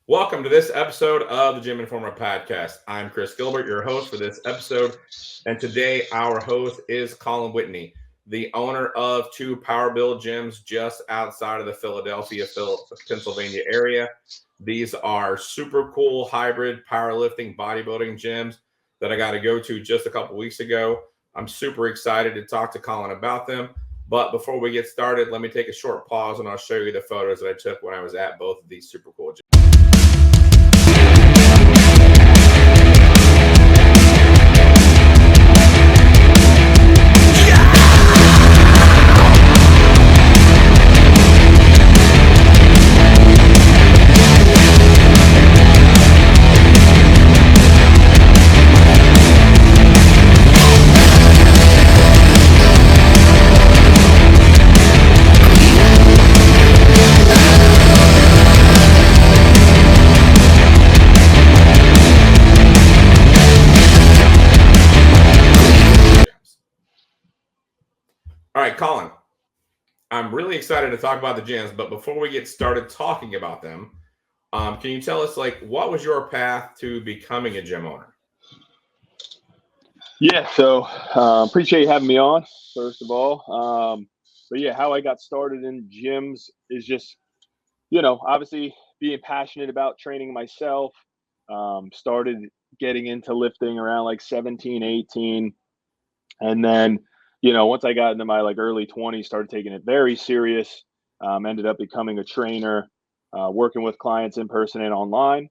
Welcome to this episode of the GymInformer podcast. I'm Chris Gilbert, your host for this episode. And today our host is Collin Whitney, the owner of two PWRBLD gyms just outside of the Philadelphia, Pennsylvania area. These are super cool hybrid powerlifting bodybuilding gyms that I got to go to just a couple weeks ago. I'm super excited to talk to Collin about them. But before we get started, let me take a short pause and I'll show you the photos that I took when I was at both of these super cool gyms. All right, Collin, I'm really excited to talk about the gyms, but before we get started talking about them, can you tell us, what was your path to becoming a gym owner? Yeah, so appreciate you having me on, first of all. But yeah, how I got started in gyms is just, obviously being passionate about training myself. Started getting into lifting around like 17, 18. And then, once I got into my early 20s, started taking it very serious. Ended up becoming a trainer, working with clients in person and online.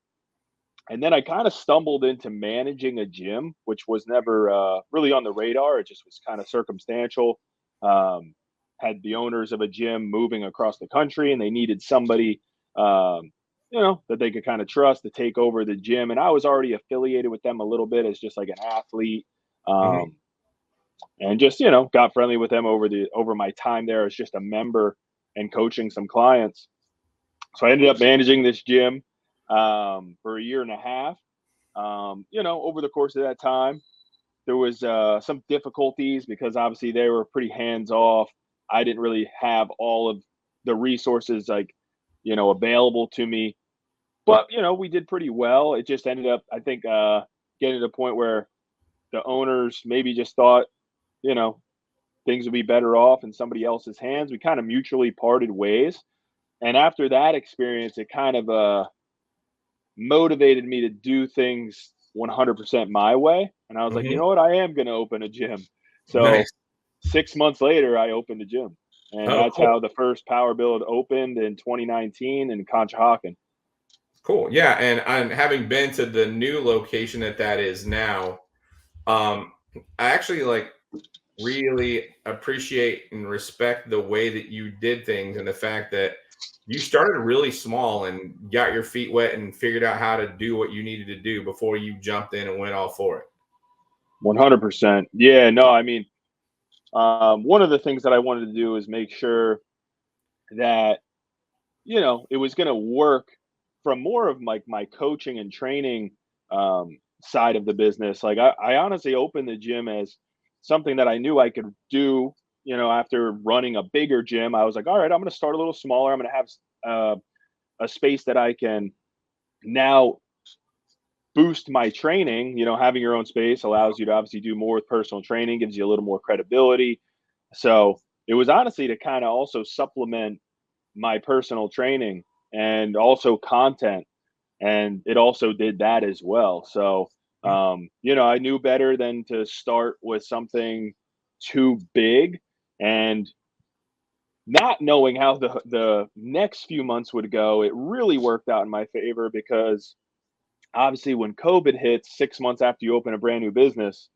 And then I kind of stumbled into managing a gym, which was never really on the radar. It just was kind of circumstantial. Um, had the owners of a gym moving across the country, and they needed somebody, that they could kind of trust to take over the gym. And I was already affiliated with them a little bit as just like an athlete, Mm-hmm. and just got friendly with them over my time there as just a member and coaching some clients. So I ended up managing this gym for a year and a half. Over the course of that time, there was some difficulties because obviously they were pretty hands off. I didn't really have all of the resources available to me, but we did pretty well. It just ended up, I think, getting to the point where the owners maybe just thought, you know, things would be better off in somebody else's hands. We kind of mutually parted ways, and after that experience, it kind of motivated me to do things 100% my way. And I was like, you Mm-hmm. know what? I am going to open a gym. So Nice. 6 months later, I opened a gym. And Oh, that's cool. how the first PWRBLD opened in 2019 in Conshohocken. Cool. Yeah. And having been to the new location that is now, um, I actually really appreciate and respect the way that you did things and the fact that you started really small and got your feet wet and figured out how to do what you needed to do before you jumped in and went all for it. 100%. Yeah, no, I mean, one of the things that I wanted to do is make sure that, it was going to work from more of my coaching and training side of the business. Like I honestly opened the gym as something that I knew I could do. After running a bigger gym, I was like, all right, I'm going to start a little smaller. I'm going to have a space that I can now boost my training. Having your own space allows you to obviously do more with personal training, gives you a little more credibility. So it was honestly to kind of also supplement my personal training and also content, and it also did that as well. So I knew better than to start with something too big, and not knowing how the next few months would go, it really worked out in my favor because obviously when COVID hits 6 months after you open a brand new business,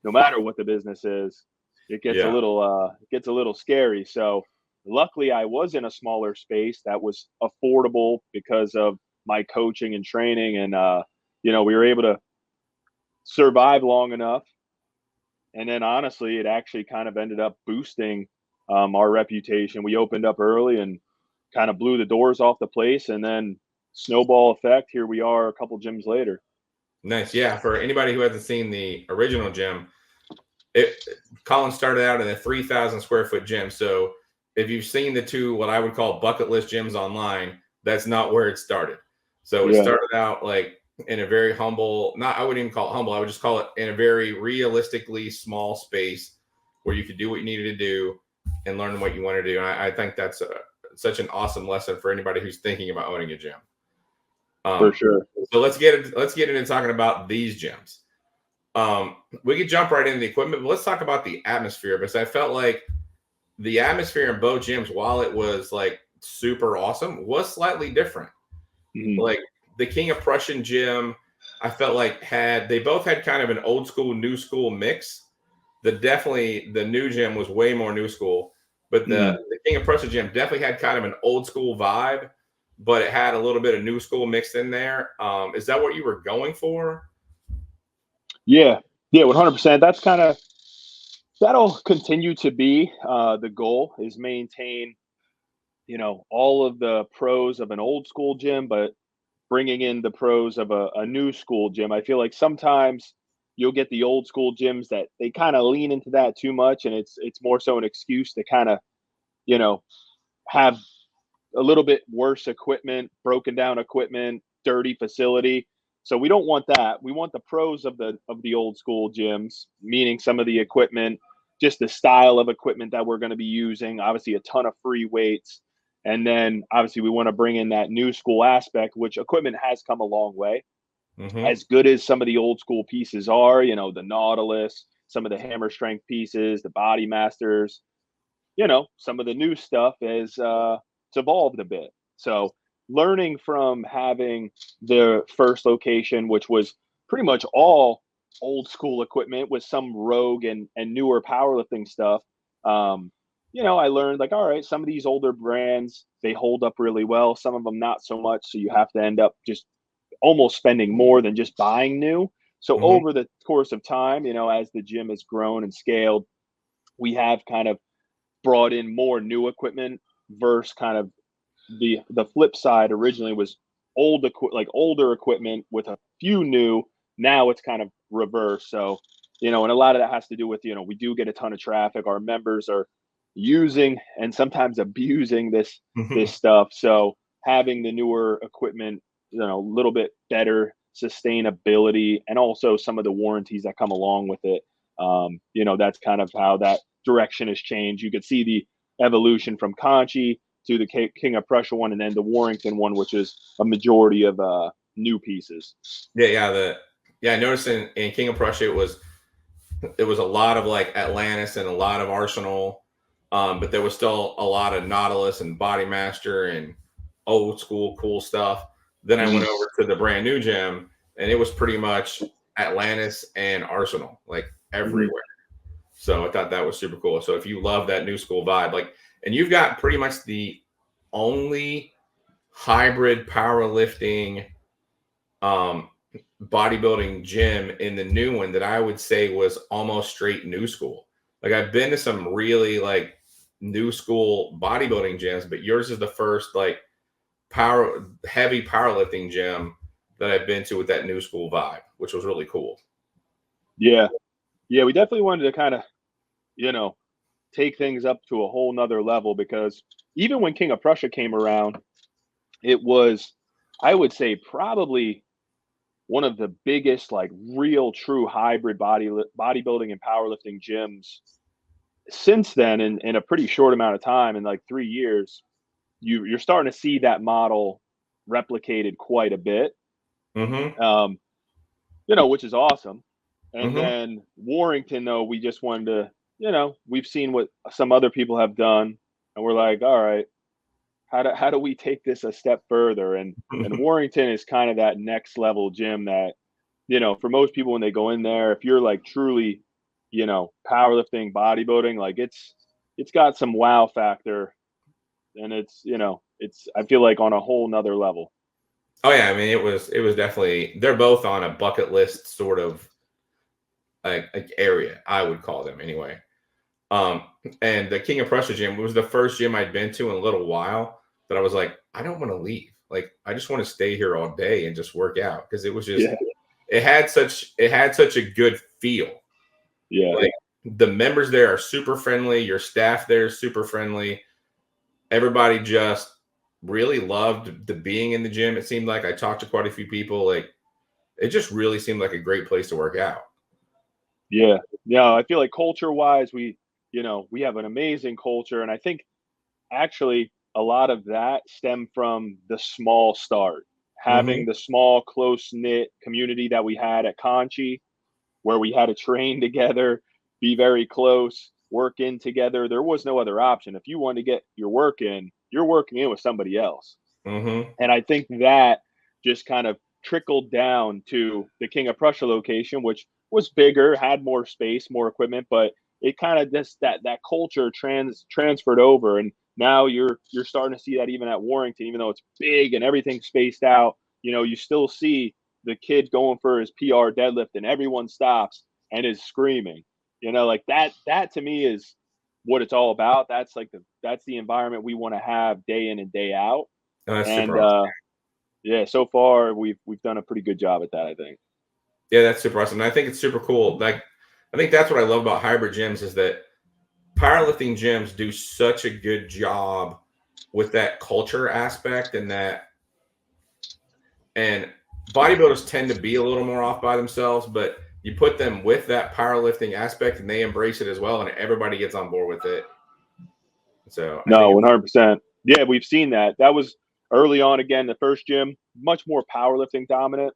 no matter what the business is, it gets a Yeah. little scary. So luckily I was in a smaller space that was affordable because of my coaching and training, and we were able to survive long enough. And then honestly, it actually kind of ended up boosting our reputation. We opened up early and kind of blew the doors off the place, and then snowball effect, here we are a couple gyms later. Nice. Yeah. For anybody who hasn't seen the original gym, it Colin started out in a 3,000 square foot gym. So if you've seen the two, what I would call bucket list gyms online, that's not where it started. So it Yeah. started out like in a very humble, I wouldn't even call it humble. I would just call it in a very realistically small space where you could do what you needed to do and learn what you want to do. And I think that's such an awesome lesson for anybody who's thinking about owning a gym. For sure. So let's get into talking about these gyms. We could jump right into the equipment, but let's talk about the atmosphere, because I felt like the atmosphere in both gyms, while it was like super awesome, was slightly different. Mm-hmm. Like the King of Prussian gym, I felt like they both had kind of an old school, new school mix. The new gym was way more new school, but the King of Prussia gym definitely had kind of an old school vibe, but it had a little bit of new school mixed in there. Is that what you were going for? Yeah, 100%. That'll continue to be the goal, is maintain, all of the pros of an old school gym, but bringing in the pros of a new school gym. I feel like sometimes you'll get the old school gyms that they kind of lean into that too much, and it's more so an excuse to kind of, have a little bit worse equipment, broken down equipment, dirty facility. So we don't want that. We want the pros of the old school gyms, meaning some of the equipment, just the style of equipment that we're going to be using, obviously a ton of free weights. And then obviously we want to bring in that new school aspect, which equipment has come a long way. Mm-hmm. As good as some of the old school pieces are, the Nautilus, some of the hammer strength pieces, the Body Masters, some of the new stuff is it's evolved a bit. So learning from having the first location, which was pretty much all old school equipment with some rogue and newer powerlifting stuff. I learned like, all right, some of these older brands, they hold up really well. Some of them not so much. So you have to end up just almost spending more than just buying new. So over the course of time, as the gym has grown and scaled, we have kind of brought in more new equipment versus kind of the flip side originally was older equipment with a few new. Now it's kind of reverse. So, and a lot of that has to do with, we do get a ton of traffic. Our members are using and sometimes abusing this stuff. So having the newer equipment, a little bit better sustainability, and also some of the warranties that come along with it. That's kind of how that direction has changed. You could see the evolution from Conchi to the King of Prussia one, and then the Warrington one, which is a majority of new pieces. I noticed in King of Prussia it was a lot of like Atlantis and a lot of Arsenal, but there was still a lot of Nautilus and Body Master and old school cool stuff. Then I went over to the brand new gym, and it was pretty much Atlantis and Arsenal, like everywhere. So I thought that was super cool. So if you love that new school vibe, and you've got pretty much the only hybrid powerlifting bodybuilding gym in the new one that I would say was almost straight new school. Like I've been to some really like new school bodybuilding gyms, but yours is the first like heavy powerlifting gym that I've been to with that new school vibe, which was really cool. Yeah, we definitely wanted to kind of, take things up to a whole nother level, because even when King of Prussia came around, it was, I would say, probably one of the biggest, like real true hybrid bodybuilding and powerlifting gyms since then, in a pretty short amount of time, in like 3 years. You're starting to see that model replicated quite a bit, which is awesome. And then Warrington, though, we just wanted to, we've seen what some other people have done, and we're like, all right, how do we take this a step further? And Warrington is kind of that next level gym that, for most people when they go in there, if you're like truly, powerlifting, bodybuilding, like it's got some wow factor, and it's I feel like on a whole nother level. Oh yeah, I mean it was definitely, they're both on a bucket list sort of like area, I would call them anyway. And the King of Prussia gym was the first gym I'd been to in a little while that I was like, I don't want to leave. Like I just want to stay here all day and just work out, because it was just it had such a good feel. Yeah. Like the members there are super friendly, your staff there is super friendly. Everybody just really loved the being in the gym. It seemed like I talked to quite a few people. Like it just really seemed like a great place to work out. Yeah. Yeah. I feel like culture wise, we have an amazing culture. And I think actually a lot of that stemmed from the small start, Mm-hmm. having the small, close knit community that we had at Conchi, where we had to train together, be very close, work in together. There was no other option. If you wanted to get your work in, you're working in with somebody else. Mm-hmm. And I think that just kind of trickled down to the King of Prussia location, which was bigger, had more space, more equipment, but it kind of just that culture transferred over. And now you're starting to see that even at Warrington, even though it's big and everything's spaced out, you still see the kid going for his PR deadlift and everyone stops and is screaming. Like that to me is what it's all about. That's the environment we want to have day in and day out. Oh, that's And super awesome. yeah, so far we've done a pretty good job at that, I think. Yeah, that's super awesome. And I think it's super cool. Like, I think that's what I love about hybrid gyms is that powerlifting gyms do such a good job with that culture aspect and bodybuilders tend to be a little more off by themselves, but you put them with that powerlifting aspect and they embrace it as well, and everybody gets on board with it. So I think No, it's 100%. Yeah, we've seen that. That was early on. Again, the first gym, much more powerlifting dominant.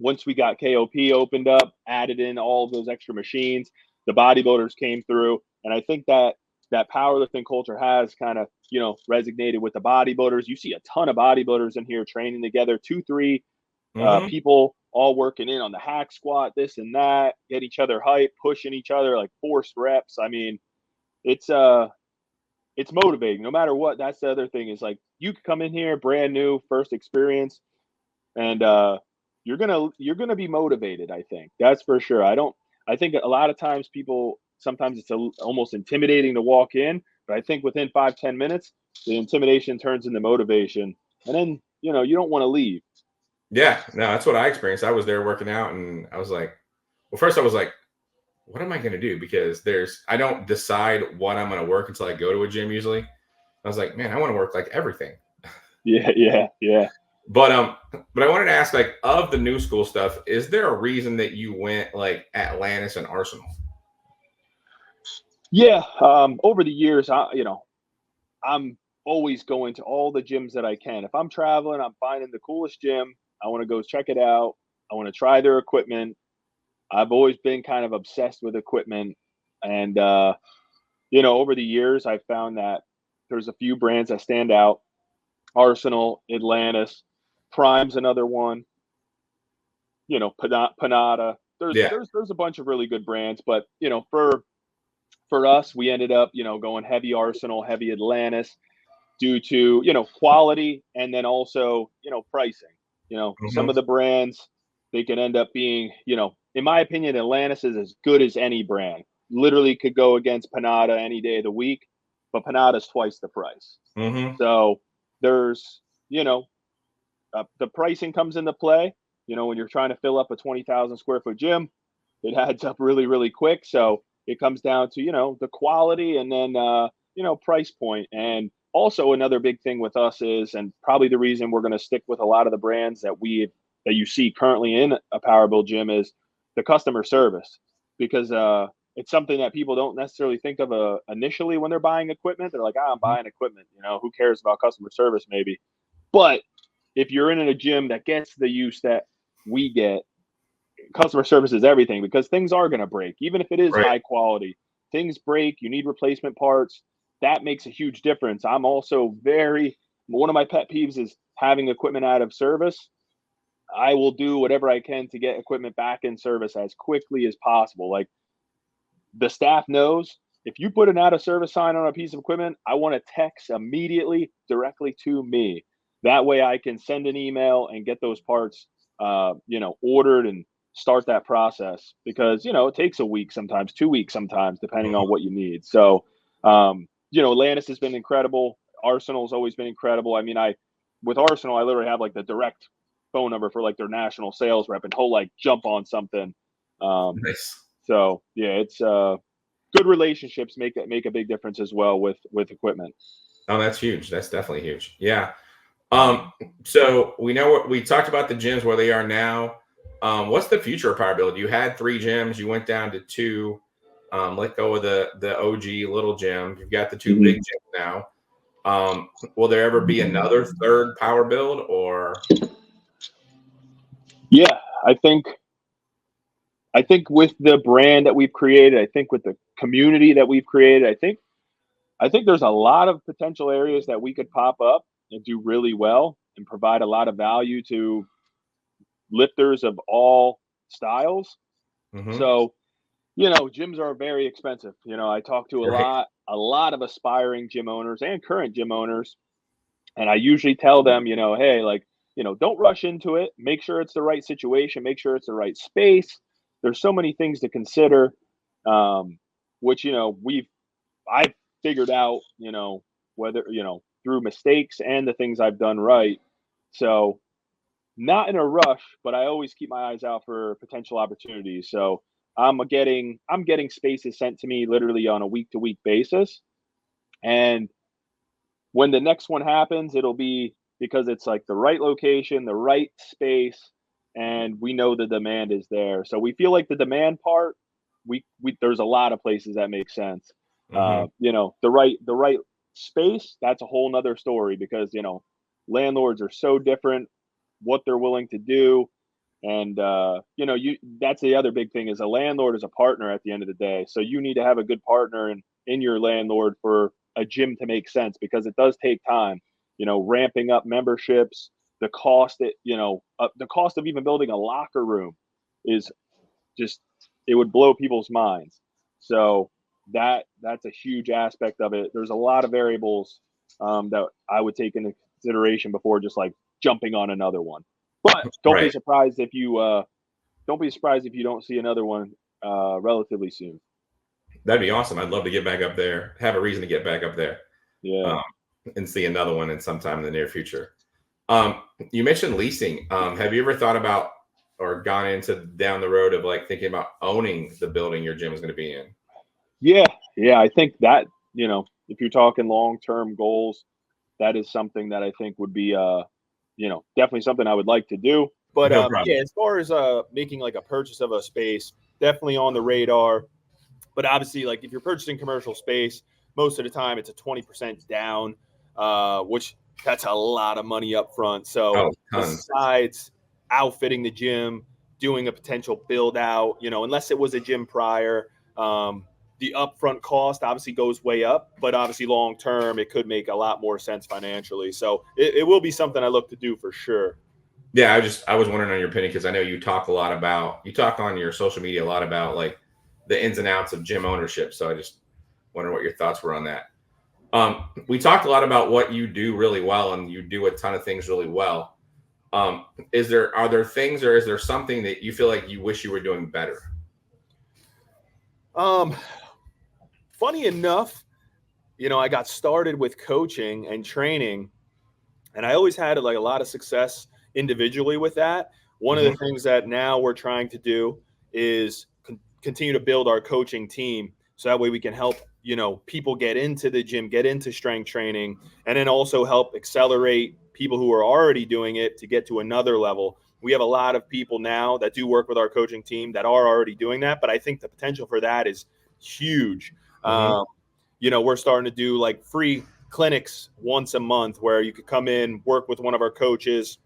Once we got KOP opened up, added in all of those extra machines, the bodybuilders came through, and I think that powerlifting culture has kind of resonated with the bodybuilders. You see a ton of bodybuilders in here training together, 2, 3 mm-hmm. people all working in on the hack squat, this and that, get each other hype, pushing each other like forced reps. I mean, it's it's motivating no matter what. That's the other thing is like you could come in here brand new, first experience, and you're gonna be motivated. I think that's for sure. I think a lot of times people sometimes it's almost intimidating to walk in, but I think within 5-10 minutes the intimidation turns into motivation, and then you don't want to leave. Yeah, no, that's what I experienced. I was there working out and I was like, well, first I was like, what am I going to do? Because I don't decide what I'm going to work until I go to a gym usually. I was like, man, I want to work like everything. Yeah, yeah, yeah. But I wanted to ask, like, of the new school stuff, is there a reason that you went like Atlantis and Arsenal? Yeah, over the years, I'm always going to all the gyms that I can. If I'm traveling, I'm finding the coolest gym. I want to go check it out. I want to try their equipment. I've always been kind of obsessed with equipment. And, over the years, I've found that there's a few brands that stand out. Arsenal, Atlantis, Prime's another one, Panada. There's, Yeah. there's, there's a bunch of really good brands, but, for us, we ended up, going heavy Arsenal, heavy Atlantis due to quality and then also pricing. Some Mm-hmm. of the brands they can end up being in my opinion Atlantis is as good as any brand. Literally could go against Panada any day of the week, but Panada's twice the price. Mm-hmm. So there's the pricing comes into play. When you're trying to fill up a 20,000 square foot gym, it adds up really really quick. So it comes down to the quality and then price point. And also another big thing with us is, and probably the reason we're going to stick with a lot of the brands that you see currently in a Power Build gym is the customer service, because it's something that people don't necessarily think of initially when they're buying equipment. They're like, I'm buying equipment, who cares about customer service maybe. But if you're in a gym that gets the use that we get, customer service is everything, because things are going to break. Even if it is Right. high quality, things break. You need replacement parts. That makes a huge difference. I'm also one of my pet peeves is having equipment out of service. I will do whatever I can to get equipment back in service as quickly as possible. Like, the staff knows, if you put an out of service sign on a piece of equipment, I want to text immediately directly to me. That way I can send an email and get those parts, ordered and start that process, because, it takes a week, sometimes 2 weeks, sometimes depending on Mm-hmm. what you need. So, Atlantis has been incredible. Arsenal's always been incredible. I mean, with Arsenal, I literally have like the direct phone number for like their national sales rep, and he'll like jump on something. Nice. So yeah, it's good relationships make a big difference as well with equipment. Oh, that's huge. That's definitely huge. Yeah. So we know what we talked about the gyms where they are now. What's the future of Power Build? You had 3 gyms, you went down to 2, let go of the OG little gym. You've got the 2 big gyms now. Will there ever be another third Power Build or? Yeah, I think with the brand that we've created, I think with the community that we've created, I think there's a lot of potential areas that we could pop up and do really well and provide a lot of value to lifters of all styles. Mhm. So, gyms are very expensive. I talk to Right. a lot of aspiring gym owners and current gym owners, and I usually tell them, hey, like, don't rush into it. Make sure it's the right situation. Make sure it's the right space. There's so many things to consider, which I've figured out, whether through mistakes and the things I've done right. So not in a rush, but I always keep my eyes out for potential opportunities. So I'm getting spaces sent to me literally on a week to week basis, and when the next one happens, it'll be because it's like the right location, the right space, and we know the demand is there. So we feel like the demand part, we there's a lot of places that make sense. Mhm. The right space, that's a whole nother story because landlords are so different, what they're willing to do. And you that's the other big thing is a landlord is a partner at the end of the day. So you need to have a good partner in your landlord for a gym to make sense because it does take time. Ramping up memberships, the cost of even building a locker room is just it would blow people's minds. So that's a huge aspect of it. There's a lot of variables that I would take into consideration before just like jumping on another one. But Right. don't be surprised if you don't see another one relatively soon. That'd be awesome. I'd love to get back up there. Have a reason to get back up there. Yeah. Um, and see another one in sometime in the near future. Um, you mentioned leasing. Have you ever thought about or gone into down the road of like thinking about owning the building your gym is going to be in? Yeah. Yeah. I think that, if you're talking long term goals, that is something that I think would be definitely something I would like to do. But No problem. yeah, as far as making like a purchase of a space, definitely on the radar. But obviously, like if you're purchasing commercial space, most of the time it's a 20% down, which that's a lot of money up front. So Oh, tons. besides outfitting the gym, doing a potential build out, unless it was a gym prior, the upfront cost obviously goes way up, but obviously long term, it could make a lot more sense financially. So it will be something I look to do for sure. Yeah, I was wondering on your opinion because I know you talk on your social media a lot about like the ins and outs of gym ownership. So I just wonder what your thoughts were on that. We talked a lot about what you do really well, and you do a ton of things really well. Are there things or is there something that you feel like you wish you were doing better? Um, Funny enough, I got started with coaching and training, and I always had like a lot of success individually with that. One of the Hmm. things that now we're trying to do is continue to build our coaching team so that way we can help people get into the gym, get into strength training, and then also help accelerate people who are already doing it to get to another level. We have a lot of people now that do work with our coaching team that are already doing that, but I think the potential for that is huge. Hmm. um, we're starting to do like free clinics once a month where you could come in, work with one of our coaches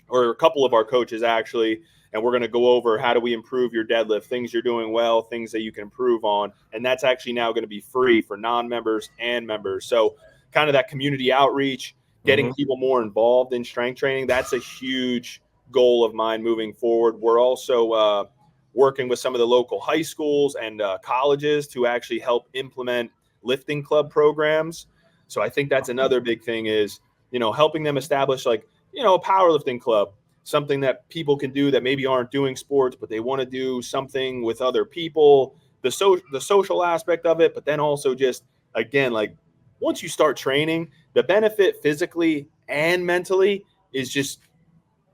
or a couple of our coaches actually, and we're going to go over how do we improve your deadlift, things you're doing well, things that you can improve on. And that's actually now going to be free for non-members and members. So kind of that community outreach, getting Hmm. people more involved in strength training, that's a huge goal of mine moving forward. We're also working with some of the local high schools and colleges to actually help implement lifting club programs. So I think that's another big thing is, helping them establish like, a powerlifting club, something that people can do that maybe aren't doing sports, but they want to do something with other people, the social aspect of it, but then also just, again, like once you start training, the benefit physically and mentally is just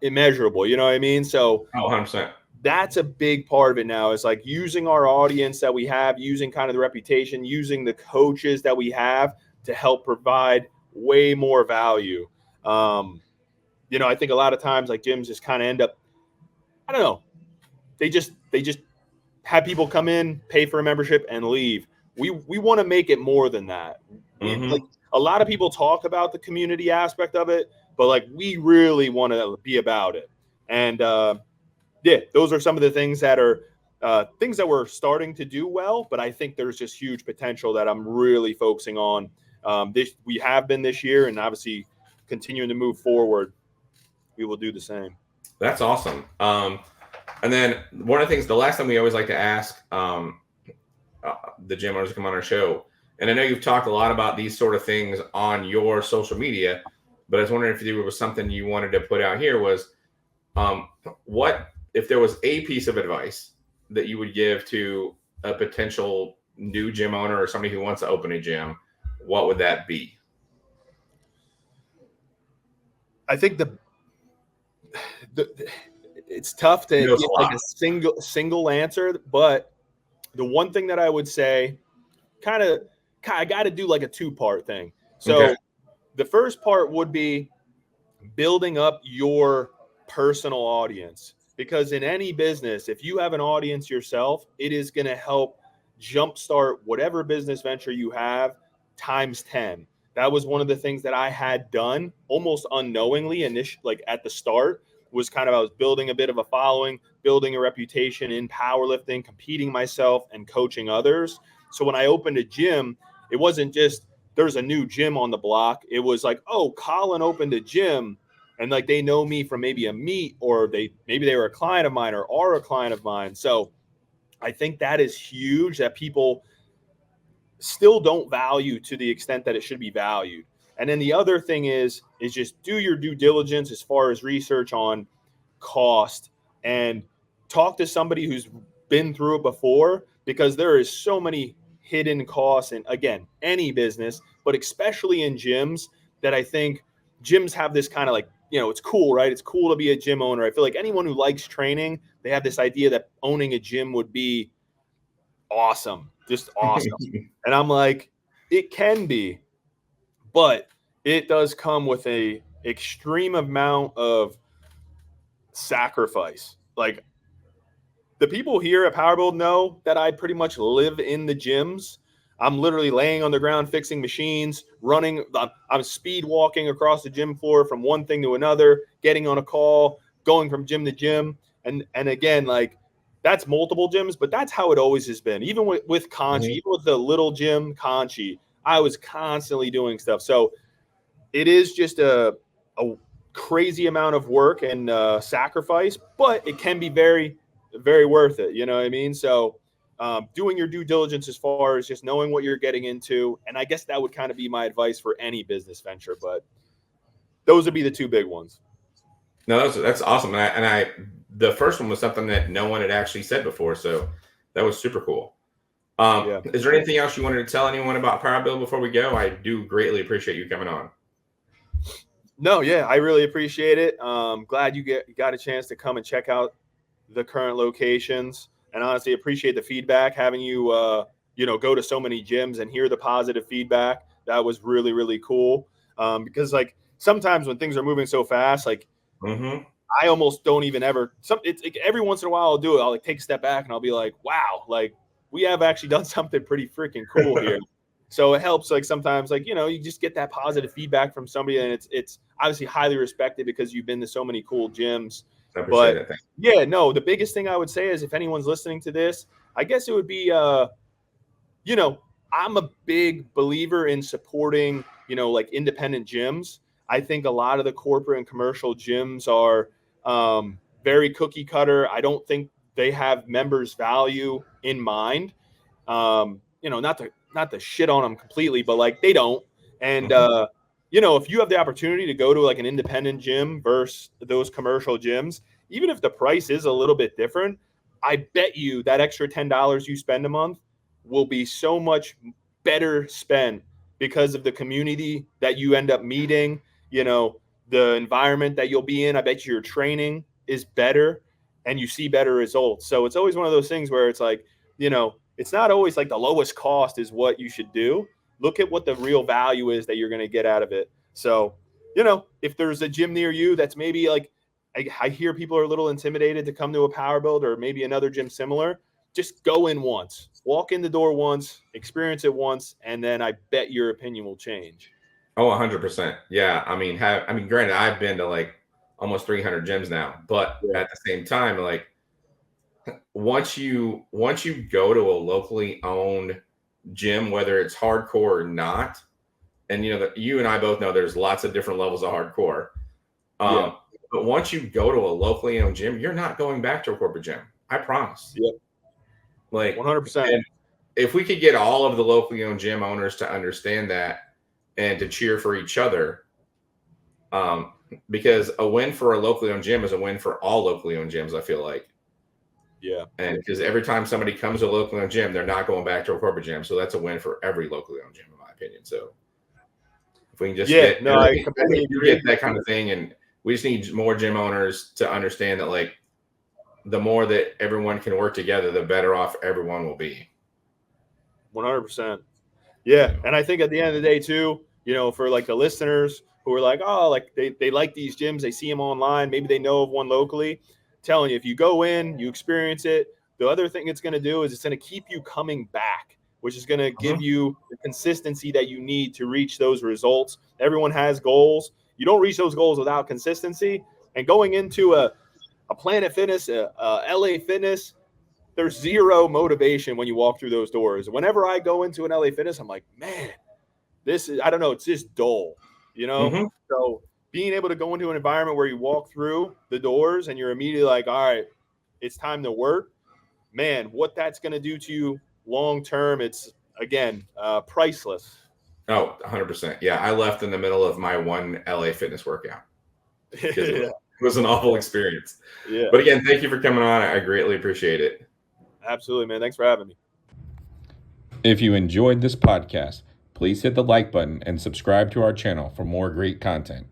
immeasurable. You know what I mean? So Oh, 100%. that's a big part of it now is like using our audience that we have, using kind of the reputation, using the coaches that we have to help provide way more value. I think a lot of times like gyms just kind of end up, I don't know, they just have people come in, pay for a membership, and leave. We want to make it more than that. Like a lot of people talk about the community aspect of it, but like we really want to be about it. And those are some of the things that are things that we're starting to do well. But I think there's just huge potential that I'm really focusing on. We have been this year, and obviously continuing to move forward, we will do the same. That's awesome. And then one of the things, the last time we always like to ask the gym owners to come on our show, and I know you've talked a lot about these sort of things on your social media, but I was wondering if there was something you wanted to put out here was what if there was a piece of advice that you would give to a potential new gym owner or somebody who wants to open a gym, what would that be? I think it's tough to give like a single answer, but the one thing that I would say, I got to do like a 2-part thing. So the first part would be building up your personal audience, because in any business, if you have an audience yourself, it is going to help jumpstart whatever business venture you have times 10. That was one of the things that I had done almost unknowingly like at the start, was I was building a bit of a following, building a reputation in powerlifting, competing myself and coaching others. So when I opened a gym, it wasn't just there's a new gym on the block. It was like, oh, Collin opened a gym, and like they know me from maybe a meet, or maybe they were a client of mine or are a client of mine. So I think that is huge, that people still don't value to the extent that it should be valued. And then the other thing is just do your due diligence as far as research on cost, and talk to somebody who's been through it before, because there is so many hidden costs. And again, any business, but especially in gyms, that I think gyms have this kind of like, it's cool, right? It's cool to be a gym owner. I feel like anyone who likes training, they have this idea that owning a gym would be awesome, just awesome. And I'm like, it can be, but it does come with a extreme amount of sacrifice. Like the people here at PWRBLD know that I pretty much live in the gyms. I'm literally laying on the ground, fixing machines, running. I'm speed walking across the gym floor from one thing to another, getting on a call, going from gym to gym. And again, like that's multiple gyms, but that's how it always has been. Even with Conchi, even with the little gym Conchi, I was constantly doing stuff. So it is just a crazy amount of work and sacrifice, but it can be very, very worth it. You know what I mean? So doing your due diligence as far as just knowing what you're getting into. And I guess that would kind of be my advice for any business venture, but those would be the 2 big ones. No, that's awesome. And the first one was something that no one had actually said before. So that was super cool. Is there anything else you wanted to tell anyone about PWRBLD before we go? I do greatly appreciate you coming on. No, yeah, I really appreciate it. Glad you got a chance to come and check out the current locations, and honestly appreciate the feedback, having you go to so many gyms and hear the positive feedback. That was really, really cool. Because like sometimes when things are moving so fast, like I almost don't even ever it's like every once in a while I'll do it. I'll like take a step back and I'll be like, wow, like we have actually done something pretty freaking cool here. So it helps, like sometimes, like, you just get that positive feedback from somebody, and it's obviously highly respected because you've been to so many cool gyms. But yeah, no, the biggest thing I would say is if anyone's listening to this, I guess it would be, I'm a big believer in supporting, like independent gyms. I think a lot of the corporate and commercial gyms are very cookie cutter. I don't think they have members' value in mind. Not to shit on them completely, but like they don't. And if you have the opportunity to go to like an independent gym versus those commercial gyms, even if the price is a little bit different, I bet you that extra $10 you spend a month will be so much better spent because of the community that you end up meeting, the environment that you'll be in. I bet you your training is better and you see better results. So it's always one of those things where it's like, it's not always like the lowest cost is what you should do. look at what the real value is that you're going to get out of it. So, if there's a gym near you that's maybe like, I hear people are a little intimidated to come to a Power Build or maybe another gym similar, just go in once, walk in the door once, experience it once, and then I bet your opinion will change. Oh, 100%. Yeah. I mean, granted, I've been to like almost 300 gyms now, but at the same time, like once you go to a locally owned gym, whether it's hardcore or not, and you and I both know there's lots of different levels of hardcore. But once you go to a locally owned gym, you're not going back to a corporate gym. I promise. Yep. Like 100%. And if we could get all of the locally owned gym owners to understand that and to cheer for each other, because a win for a locally owned gym is a win for all locally owned gyms, I feel like. Yeah. And because every time somebody comes to a locally owned gym, they're not going back to a corporate gym. So that's a win for every locally owned gym, in my opinion. So if we can just get that kind of thing, and we just need more gym owners to understand that, like, the more that everyone can work together, the better off everyone will be. 100%. Yeah. And I think at the end of the day too, for like the listeners who are like, oh, like they like these gyms, they see them online, maybe they know of one locally. Telling you, if you go in, you experience it, the other thing it's going to do is it's going to keep you coming back, which is going to give you the consistency that you need to reach those results. Everyone has goals. You don't reach those goals without consistency. And going into a Planet Fitness, a LA Fitness, there's zero motivation when you walk through those doors. Whenever I go into an LA Fitness, I'm like, man, I don't know, it's just dull, So being able to go into an environment where you walk through the doors and you're immediately like, all right, it's time to work, man, what that's going to do to you long term, it's, again, priceless. Oh, 100%. Yeah, I left in the middle of my one LA Fitness workout. It was an awful experience. Yeah. But again, thank you for coming on. I greatly appreciate it. Absolutely, man. Thanks for having me. If you enjoyed this podcast, please hit the like button and subscribe to our channel for more great content.